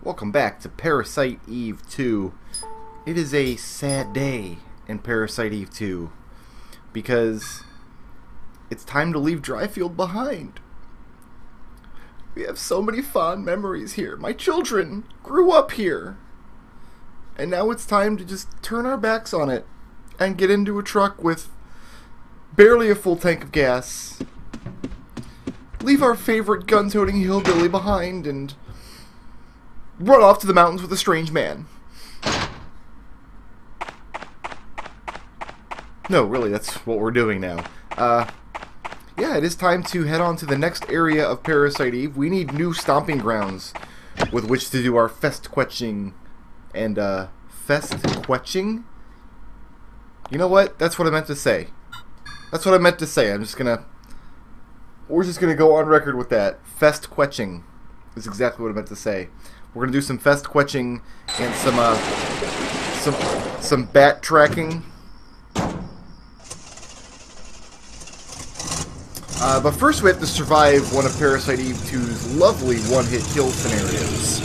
Welcome back to Parasite Eve 2. It is a sad day in Parasite Eve 2 because it's time to leave Dryfield behind. We have so many fond memories here. My children grew up here. And now it's time to just turn our backs on it and get into a truck with barely a full tank of gas. Leave our favorite gun-toting hillbilly behind and run off to the mountains with a strange man. No, really, that's what we're doing now. Yeah, it is time to head on to the next area of Parasite Eve. We need new stomping grounds with which to do our Quetching and, Quetching? You know what? That's what I meant to say. That's what I meant to say. We're just gonna go on record with that. Quetching is exactly what I meant to say. We're gonna do some Quetching and some bat tracking. But first we have to survive one of Parasite Eve 2's lovely one-hit kill scenarios.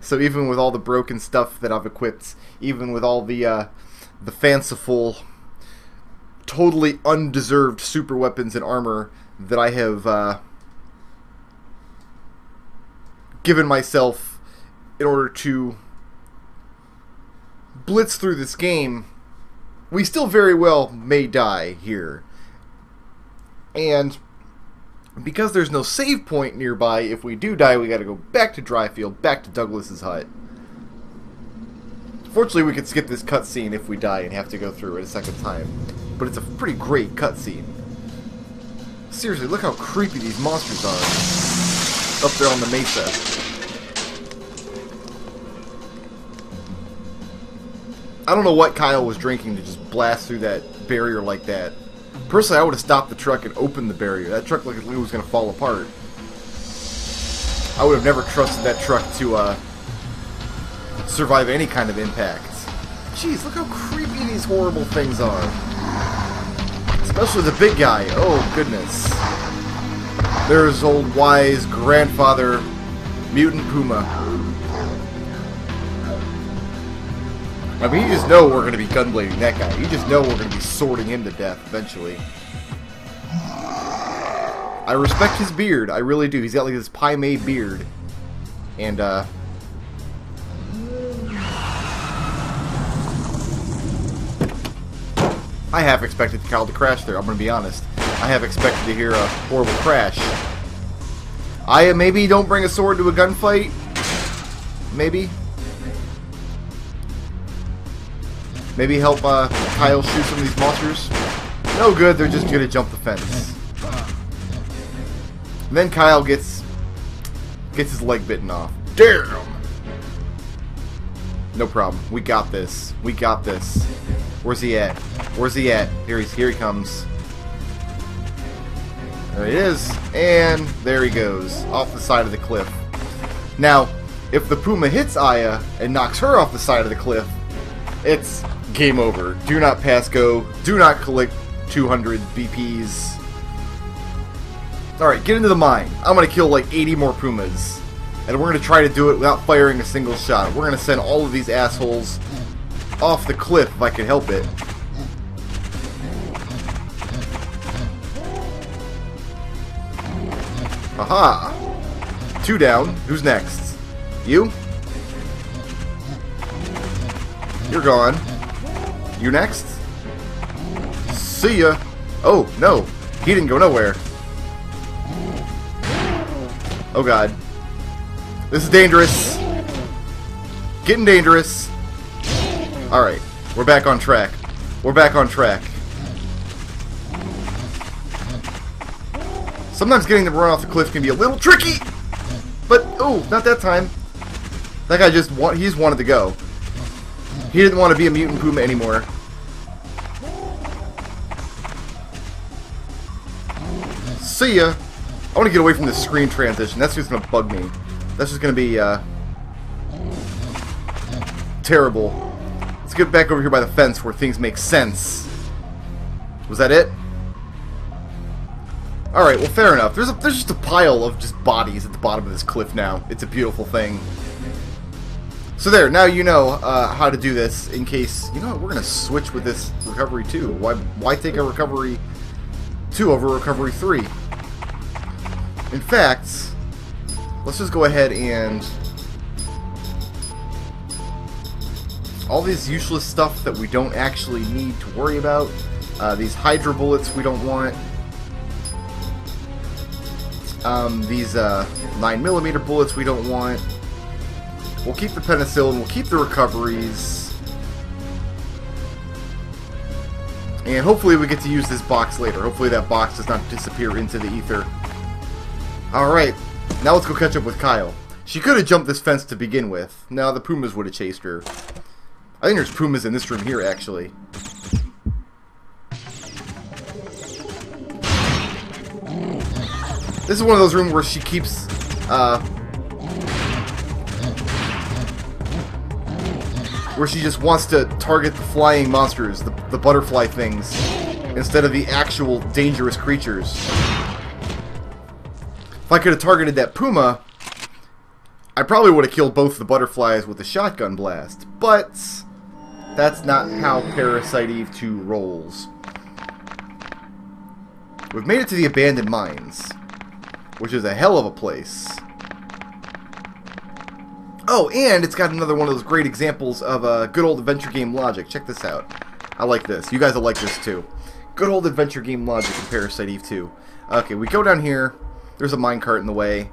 So even with all the broken stuff that I've equipped, even with all the fanciful, totally undeserved super weapons and armor that I have given myself in order to blitz through this game, we still very well may die here. And because there's no save point nearby, if we do die, we gotta go back to Dryfield, back to Douglas's hut. Fortunately, we could skip this cutscene if we die and have to go through it a second time. But it's a pretty great cutscene. Seriously, look how creepy these monsters are up there on the mesa. I don't know what Kyle was drinking to just blast through that barrier like that. Personally, I would have stopped the truck and opened the barrier. That truck looked like it was going to fall apart. I would have never trusted that truck to survive any kind of impact. Jeez, look how creepy these horrible things are. Especially the big guy. Oh, goodness. There's old wise grandfather mutant puma. I mean, you just know we're going to be gunblading that guy. You just know we're going to be sorting him to death eventually. I respect his beard. I really do. He's got like this pie-made beard. And, I half expected Kyle to crash there. I'm going to be honest. I have expected to hear a horrible crash. Maybe don't bring a sword to a gunfight. Maybe. Maybe help Kyle shoot some of these monsters. No good, they're just gonna jump the fence. And then Kyle gets his leg bitten off. Damn! No problem. We got this. We got this. Where's he at? Where's he at? Here he comes. There he is. And there he goes. Off the side of the cliff. Now, if the puma hits Aya and knocks her off the side of the cliff, it's game over. Do not pass go. Do not collect 200 BPs. Alright, get into the mine. I'm going to kill like 80 more pumas. And we're going to try to do it without firing a single shot. We're going to send all of these assholes off the cliff if I can help it. Aha! 2 down. Who's next? You? You're gone. You next? See ya. Oh, no. He didn't go nowhere. Oh, God. This is dangerous. Getting dangerous. Alright. We're back on track. We're back on track. Sometimes getting them run off the cliff can be a little tricky. But, oh, not that time. That guy he just wanted to go. He didn't want to be a mutant puma anymore. See ya. I want to get away from this screen transition. That's just going to bug me. That's just going to be terrible. Let's get back over here by the fence where things make sense. Was that it? Alright, well, fair enough. There's just a pile of just bodies at the bottom of this cliff now. It's a beautiful thing. So there, now you know how to do this in case... You know what, we're going to switch with this Recovery 2. Why take a Recovery 2 over Recovery 3? In fact, let's just go ahead and... all this useless stuff that we don't actually need to worry about. These Hydra bullets we don't want. These 9mm bullets we don't want. We'll keep the penicillin, we'll keep the recoveries. And hopefully we get to use this box later. Hopefully that box does not disappear into the ether. Alright, now let's go catch up with Kyle. She could have jumped this fence to begin with. No, the pumas would have chased her. I think there's pumas in this room here, actually. This is one of those rooms where she keeps, where she just wants to target the flying monsters, the butterfly things, instead of the actual dangerous creatures. If I could have targeted that puma, I probably would have killed both the butterflies with a shotgun blast, but that's not how Parasite Eve 2 rolls. We've made it to the abandoned mines, which is a hell of a place. Oh, and it's got another one of those great examples of good old adventure game logic. Check this out. I like this. You guys will like this too. Good old adventure game logic in Parasite Eve 2. Okay, we go down here. There's a minecart in the way.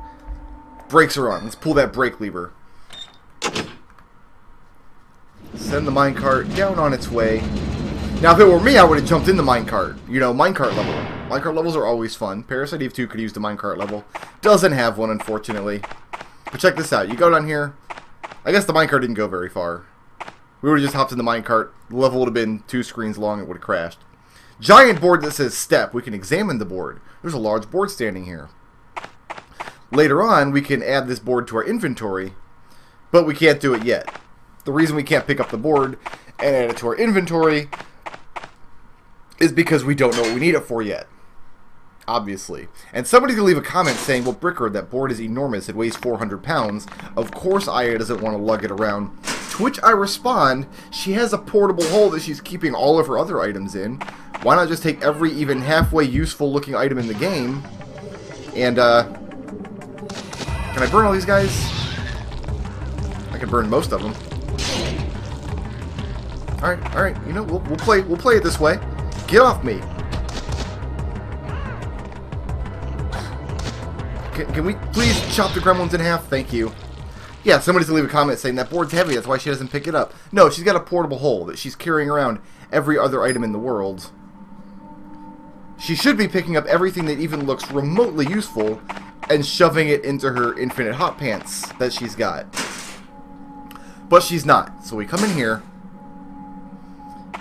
Brakes are on. Let's pull that brake lever. Send the minecart down on its way. Now, if it were me, I would have jumped in the minecart. You know, minecart level. Minecart levels are always fun. Parasite Eve 2 could use the minecart level. Doesn't have one, unfortunately. But check this out. You go down here. I guess the minecart didn't go very far. We would have just hopped in the minecart. The level would have been 2 screens long. It would have crashed. Giant board that says step. We can examine the board. There's a large board standing here. Later on, we can add this board to our inventory, but we can't do it yet. The reason we can't pick up the board and add it to our inventory is because we don't know what we need it for yet. Obviously. And somebody's going to leave a comment saying, well, Brickroad, that board is enormous. It weighs 400 pounds. Of course Aya doesn't want to lug it around. To which I respond, she has a portable hole that she's keeping all of her other items in. Why not just take every even halfway useful looking item in the game and, can I burn all these guys? I can burn most of them. Alright, you know, we'll play it this way. Get off me. Can we please chop the gremlins in half? Thank you. Yeah, somebody's gonna leave a comment saying that board's heavy, that's why she doesn't pick it up. No, she's got a portable hole that she's carrying around every other item in the world. She should be picking up everything that even looks remotely useful and shoving it into her infinite hot pants that she's got. But she's not. So we come in here,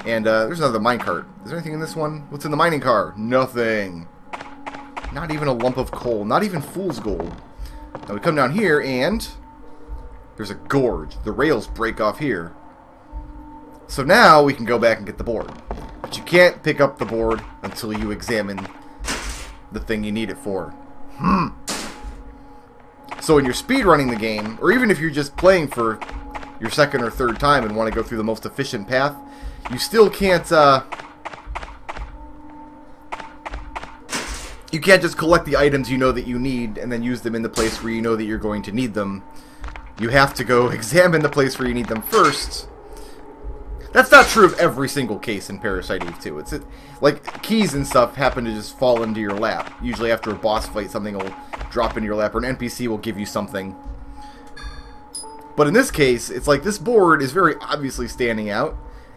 and there's another minecart. Is there anything in this one? What's in the mining car? Nothing. Not even a lump of coal. Not even fool's gold. Now we come down here, and there's a gorge. The rails break off here. So now we can go back and get the board. But you can't pick up the board until you examine the thing you need it for. So when you're speedrunning the game, or even if you're just playing for your second or third time and want to go through the most efficient path, you still can't, you can't just collect the items you know that you need and then use them in the place where you know that you're going to need them. You have to go examine the place where you need them first. That's not true of every single case in Parasite Eve 2. It's like keys and stuff happen to just fall into your lap. Usually after a boss fight, something will drop into your lap, or an NPC will give you something. But in this case, it's like this board is very obviously standing out.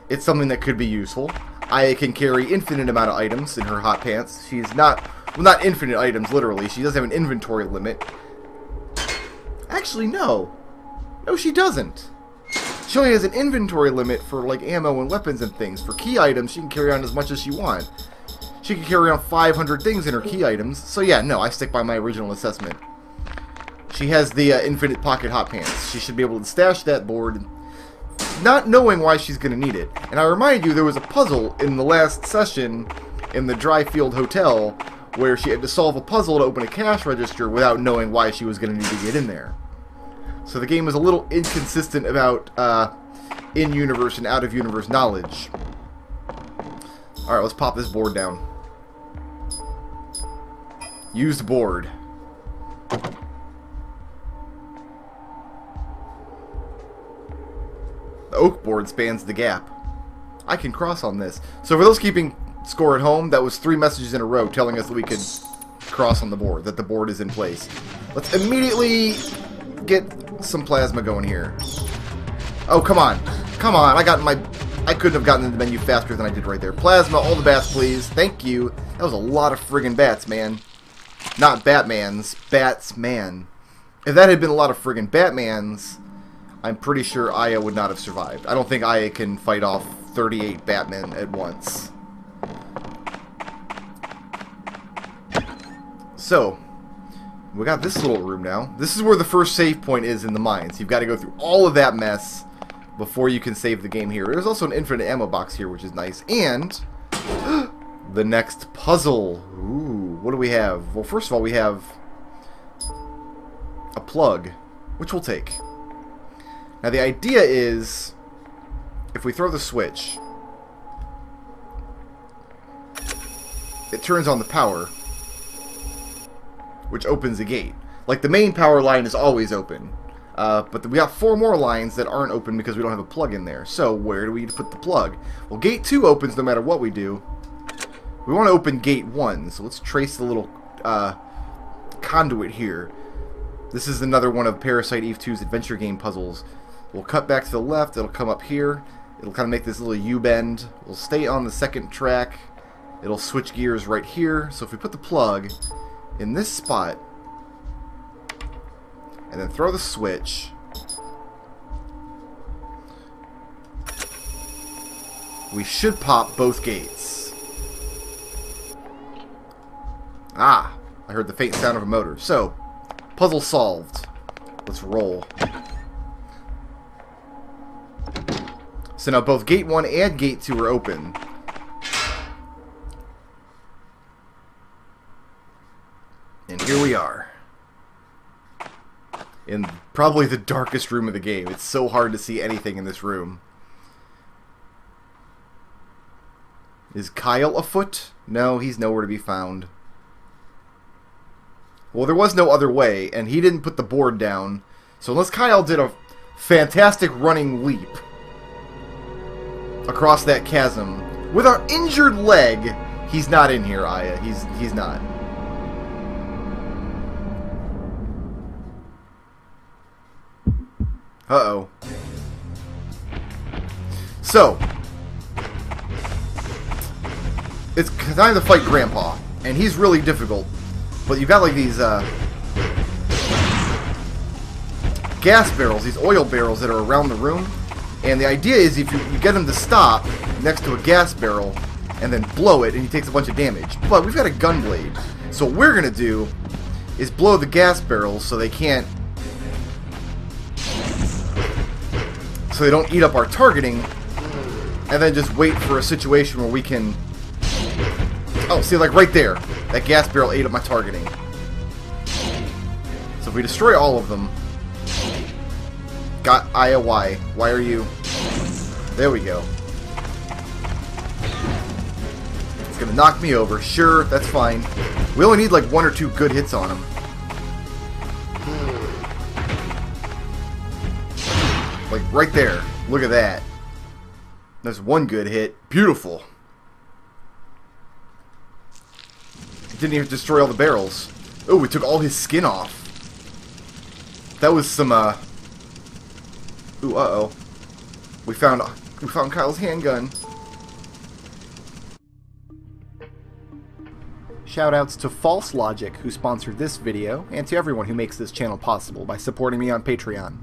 It's something that could be useful. Aya can carry infinite amount of items in her hot pants. She's not, well, not infinite items literally. She does have an inventory limit. Actually, no. No, she doesn't. She only has an inventory limit for like ammo and weapons and things. For key items, she can carry on as much as she wants. She can carry on 500 things in her key items. So yeah, no, I stick by my original assessment. She has the infinite pocket hot pants. She should be able to stash that board, not knowing why she's going to need it. And I remind you, there was a puzzle in the last session in the Dryfield Hotel where she had to solve a puzzle to open a cash register without knowing why she was going to need to get in there. So the game was a little inconsistent about in-universe and out-of-universe knowledge. Alright, let's pop this board down. Used board. The oak board spans the gap. I can cross on this. So for those keeping score at home, that was 3 messages in a row telling us that we could cross on the board, that the board is in place. Let's immediately get some plasma going here. Oh, come on. Come on. I couldn't have gotten in the menu faster than I did right there. Plasma, all the bats, please. Thank you. That was a lot of friggin' bats, man. Not Batmans. Bats, man. If that had been a lot of friggin' Batmans, I'm pretty sure Aya would not have survived. I don't think Aya can fight off 38 Batmen at once. So, we got this little room now. This is where the first save point is in the mines. You've got to go through all of that mess before you can save the game here. There's also an infinite ammo box here, which is nice. And the next puzzle. Ooh, what do we have? Well, first of all, we have a plug, which we'll take. Now, the idea is, if we throw the switch, it turns on the power, which opens a gate. Like, the main power line is always open. But we got 4 more lines that aren't open because we don't have a plug in there. So, where do we put the plug? Well, gate 2 opens no matter what we do. We want to open gate 1, so let's trace the little conduit here. This is another one of Parasite Eve 2's adventure game puzzles. We'll cut back to the left, it'll come up here, it'll kind of make this little U-bend. We'll stay on the second track, it'll switch gears right here. So if we put the plug in this spot, and then throw the switch, we should pop both gates. Ah, I heard the faint sound of a motor. So, puzzle solved. Let's roll. So now both gate 1 and gate 2 are open. And here we are. In probably the darkest room of the game. It's so hard to see anything in this room. Is Kyle afoot? No, he's nowhere to be found. Well, there was no other way, and he didn't put the board down. So unless Kyle did a fantastic running leap across that chasm with our injured leg, he's not in here, Aya. He's not. Uh-oh. So, it's time to fight Grandpa, and he's really difficult. But you've got like these gas barrels, these oil barrels that are around the room. And the idea is if you get him to stop next to a gas barrel and then blow it, and he takes a bunch of damage. But we've got a gun blade. So what we're going to do is blow the gas barrels so they can't... so they don't eat up our targeting, and then just wait for a situation where we can... oh, see, like right there. That gas barrel ate up my targeting. So if we destroy all of them... got Aya, why? Why are you... there we go. It's gonna knock me over. Sure, that's fine. We only need like 1 or 2 good hits on him. Like right there. Look at that. There's 1 good hit. Beautiful. Didn't even destroy all the barrels. Oh, we took all his skin off. That was some, ooh, uh-oh. We found Kyle's handgun. Shoutouts to False Logic, who sponsored this video, and to everyone who makes this channel possible by supporting me on Patreon.